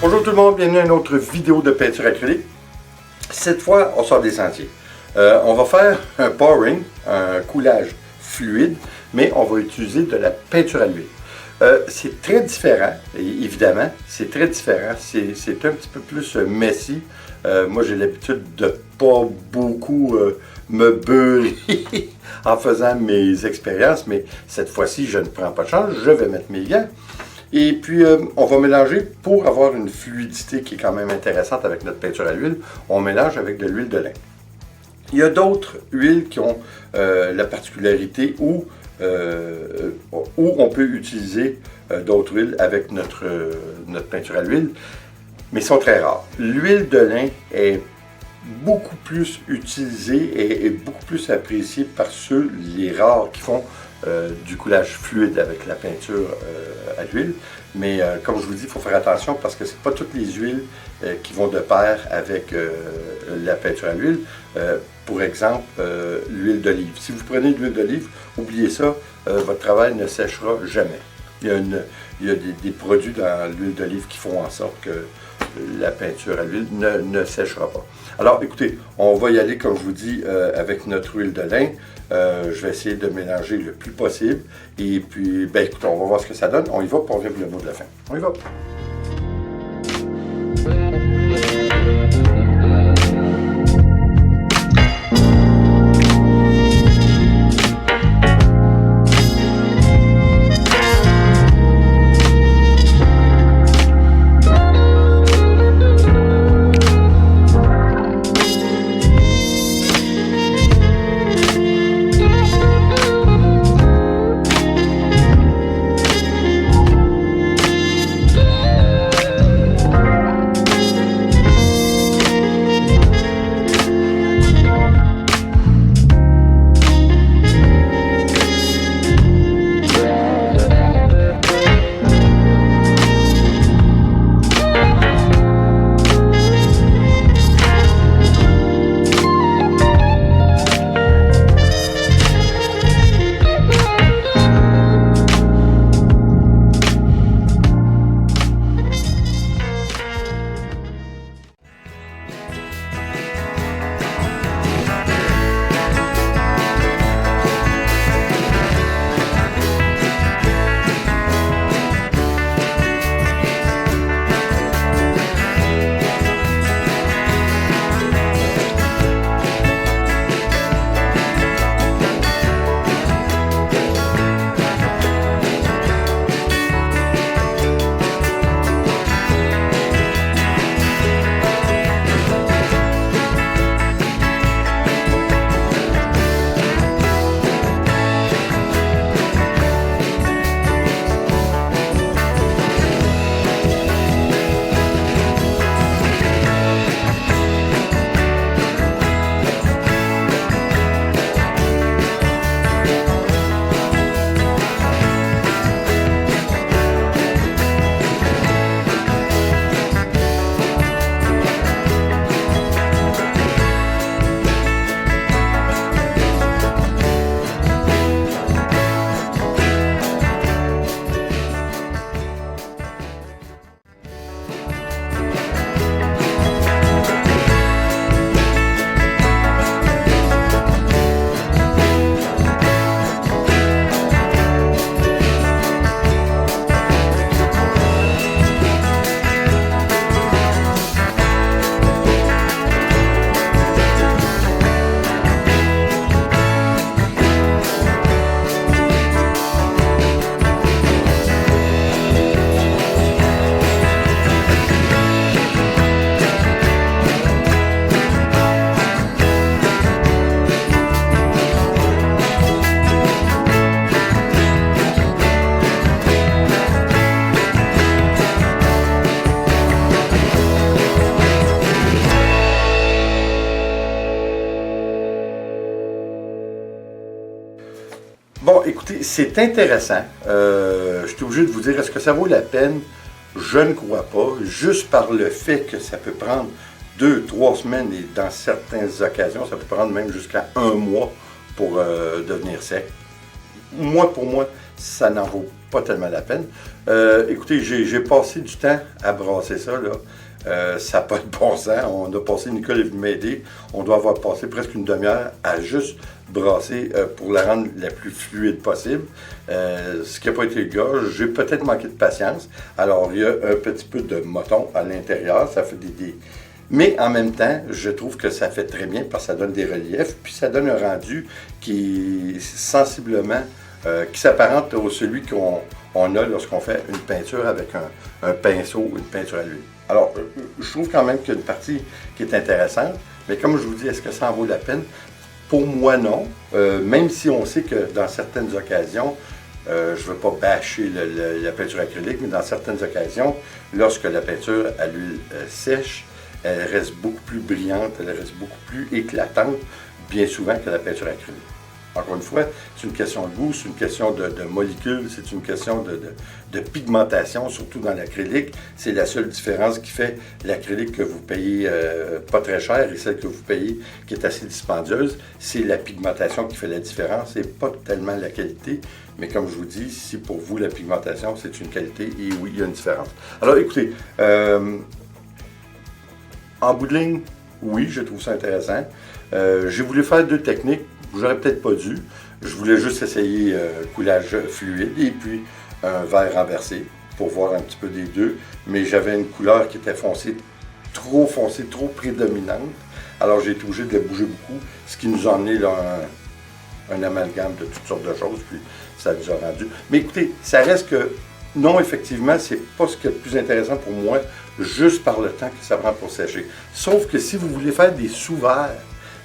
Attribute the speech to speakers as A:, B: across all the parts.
A: Bonjour tout le monde, bienvenue à une autre vidéo de peinture acrylique. Cette fois, on sort des sentiers. On va faire un pouring, un coulage fluide, mais on va utiliser de la peinture à l'huile. C'est très différent, évidemment, c'est très différent. C'est un petit peu plus messy. Moi, j'ai l'habitude de pas beaucoup me beurrer en faisant mes expériences, mais cette fois-ci, je ne prends pas de chance, je vais mettre mes gants. Et puis, on va mélanger pour avoir une fluidité qui est quand même intéressante avec notre peinture à l'huile. On mélange avec de l'huile de lin. Il y a d'autres huiles qui ont la particularité où on peut utiliser d'autres huiles avec notre peinture à l'huile, mais sont très rares. L'huile de lin est beaucoup plus utilisée et beaucoup plus appréciée par ceux, les rares, qui font du coulage fluide avec la peinture à l'huile. Mais comme je vous dis, il faut faire attention parce que ce n'est pas toutes les huiles qui vont de pair avec la peinture à l'huile. Pour exemple, l'huile d'olive. Si vous prenez de l'huile d'olive, oubliez ça, votre travail ne séchera jamais. Il y a des produits dans l'huile d'olive qui font en sorte que la peinture à l'huile ne séchera pas. Alors écoutez, on va y aller comme je vous dis avec notre huile de lin. Je vais essayer de mélanger le plus possible. Et puis, ben écoutez, on va voir ce que ça donne. On y va, puis on revient pour le mot de la fin. On y va! Bon, écoutez, c'est intéressant. Je suis obligé de vous dire, est-ce que ça vaut la peine? Je ne crois pas, juste par le fait que ça peut prendre 2-3 semaines et dans certaines occasions, ça peut prendre même jusqu'à 1 mois pour devenir sec. Pour moi, ça n'en vaut pas tellement la peine. Écoutez, j'ai passé du temps à brasser ça, là. Ça n'a pas de bon sens. On a passé, Nicole est venu m'aider, on doit avoir passé presque une demi-heure à juste brasser pour la rendre la plus fluide possible. Ce qui n'a pas été le cas, j'ai peut-être manqué de patience. Alors, il y a un petit peu de moton à l'intérieur, ça fait des... Mais en même temps, je trouve que ça fait très bien parce que ça donne des reliefs, puis ça donne un rendu qui sensiblement, qui s'apparente à celui qu'on a lorsqu'on fait une peinture avec un pinceau ou une peinture à l'huile. Alors, je trouve quand même qu'il y a une partie qui est intéressante, mais comme je vous dis, est-ce que ça en vaut la peine? Pour moi, non. Même si on sait que dans certaines occasions, je ne veux pas bâcher la peinture acrylique, mais dans certaines occasions, lorsque la peinture à l'huile sèche, elle reste beaucoup plus brillante, elle reste beaucoup plus éclatante, bien souvent, que la peinture acrylique. Encore une fois, c'est une question de goût, c'est une question de molécules, c'est une question de pigmentation, surtout dans l'acrylique. C'est la seule différence qui fait l'acrylique que vous payez pas très cher et celle que vous payez qui est assez dispendieuse. C'est la pigmentation qui fait la différence et pas tellement la qualité. Mais comme je vous dis, si pour vous la pigmentation c'est une qualité, et oui, il y a une différence. Alors écoutez, en bout de ligne, oui, je trouve ça intéressant. J'ai voulu faire 2 techniques. J'aurais peut-être pas dû. Je voulais juste essayer coulage fluide et puis un vert renversé pour voir un petit peu des deux. Mais j'avais une couleur qui était foncée, trop prédominante. Alors j'ai été obligé de la bouger beaucoup, ce qui nous a emmené là, un amalgame de toutes sortes de choses. Puis ça nous a rendu. Mais écoutez, ça reste que non, effectivement, c'est pas ce qui est le plus intéressant pour moi, juste par le temps que ça prend pour sécher. Sauf que si vous voulez faire des sous-verts,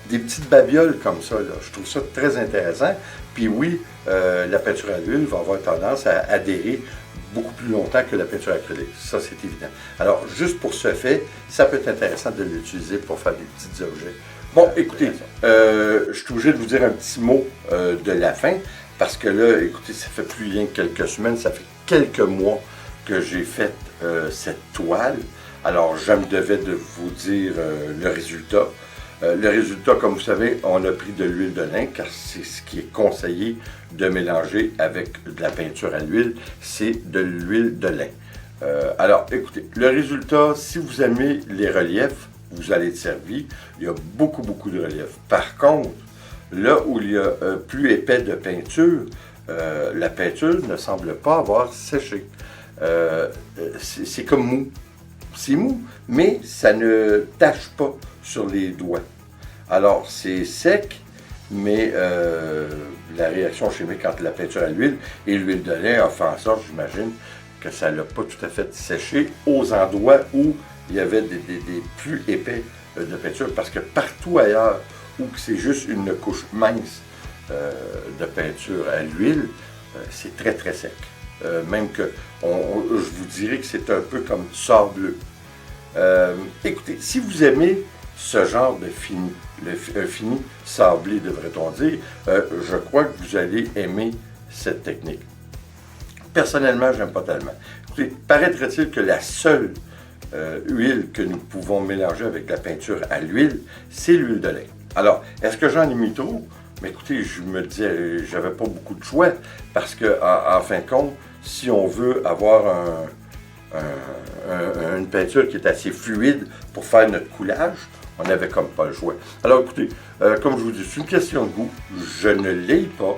A: des petites babioles comme ça, là, je trouve ça très intéressant. Puis oui, la peinture à l'huile va avoir tendance à adhérer beaucoup plus longtemps que la peinture acrylique. Ça, c'est évident. Alors, juste pour ce fait, ça peut être intéressant de l'utiliser pour faire des petits objets. Bon, écoutez, je suis obligé de vous dire un petit mot de la fin, parce que là, écoutez, ça fait plus rien que quelques semaines, ça fait quelques mois que j'ai fait cette toile. Alors, je me devais de vous dire le résultat. Le résultat, comme vous savez, on a pris de l'huile de lin, car c'est ce qui est conseillé de mélanger avec de la peinture à l'huile, c'est de l'huile de lin. Alors, écoutez, le résultat, si vous aimez les reliefs, vous allez être servi. Il y a beaucoup de reliefs. Par contre, là où il y a plus épais de peinture, la peinture ne semble pas avoir séché. C'est comme mou. C'est mou, mais ça ne tache pas sur les doigts. Alors, c'est sec, mais la réaction chimique entre la peinture à l'huile et l'huile de lin a fait en sorte, j'imagine, que ça n'a pas tout à fait séché aux endroits où il y avait des plus épais de peinture, parce que partout ailleurs où c'est juste une couche mince de peinture à l'huile, c'est très sec. Même que, je vous dirais que c'est un peu comme sableux. Écoutez, si vous aimez ce genre de fini, un fini sablé, devrait-on dire, je crois que vous allez aimer cette technique. Personnellement, j'aime pas tellement. Écoutez, paraîtrait-il que la seule huile que nous pouvons mélanger avec la peinture à l'huile, c'est l'huile de lin. Alors, est-ce que j'en ai mis trop? Mais écoutez, je me disais, j'avais pas beaucoup de choix, parce que, en fin de compte, si on veut avoir une peinture qui est assez fluide pour faire notre coulage, on n'avait comme pas le choix. Alors écoutez, comme je vous dis, c'est une question de goût. Je ne l'ai pas.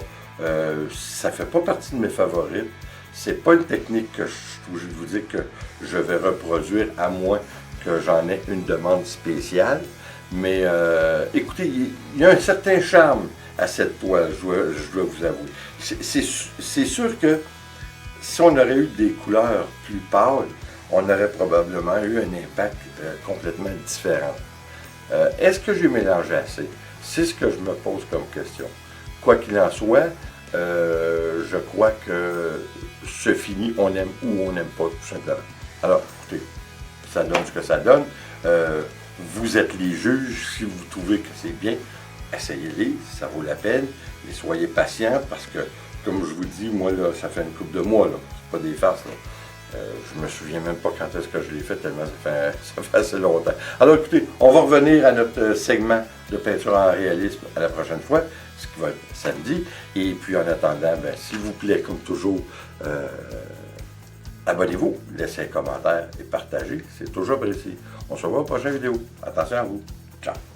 A: Ça ne fait pas partie de mes favorites. C'est pas une technique que je suis obligé de vous dire que je vais reproduire, à moins que j'en ai une demande spéciale. Mais écoutez, il y a un certain charme à cette toile, je dois vous avouer. C'est sûr que si on aurait eu des couleurs plus pâles, on aurait probablement eu un impact complètement différent. Est-ce que j'ai mélangé assez? C'est ce que je me pose comme question. Quoi qu'il en soit, je crois que ce fini, on aime ou on n'aime pas, tout simplement. Alors, écoutez, ça donne ce que ça donne. Vous êtes les juges. Si vous trouvez que c'est bien, essayez-les, ça vaut la peine. Et soyez patients, parce que, comme je vous dis, moi, là, ça fait une couple de mois, là. C'est pas des farces, là. Je me souviens même pas quand est-ce que je l'ai fait, tellement ça fait assez longtemps. Alors écoutez, on va revenir à notre segment de peinture en réalisme à la prochaine fois, ce qui va être samedi. Et puis en attendant, ben, s'il vous plaît, comme toujours, abonnez-vous, laissez un commentaire et partagez. C'est toujours apprécié. On se revoit à la prochaine vidéo. Attention à vous. Ciao.